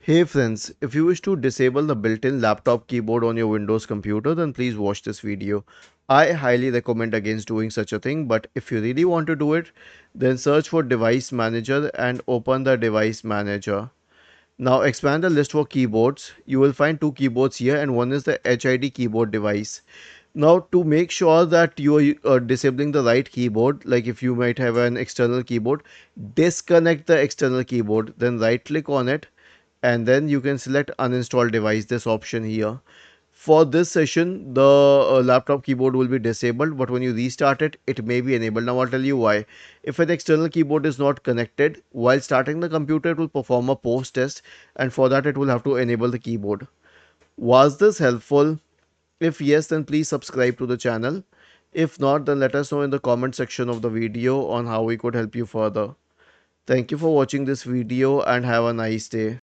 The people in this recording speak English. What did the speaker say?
Hey friends, if you wish to disable the built-in laptop keyboard on your Windows computer, then please watch this video. I highly recommend against doing such a thing, but if you really want to do it, then search for Device Manager and open the Device Manager. Now expand the list for keyboards. You will find two keyboards here and one is the HID keyboard device. Now to make sure that you are disabling the right keyboard, like if you might have an external keyboard, disconnect the external keyboard, then right click on it and then you can select uninstall device, this option here. For this session the laptop keyboard will be disabled, but when you restart it, it may be enabled. Now I'll tell you why. If an external keyboard is not connected while starting the computer, it will perform a post test, and for that it will have to enable the keyboard. Was this helpful? If yes, then please subscribe to the channel. If not, then let us know in the comment section of the video on how we could help you further. Thank you for watching this video and have a nice day.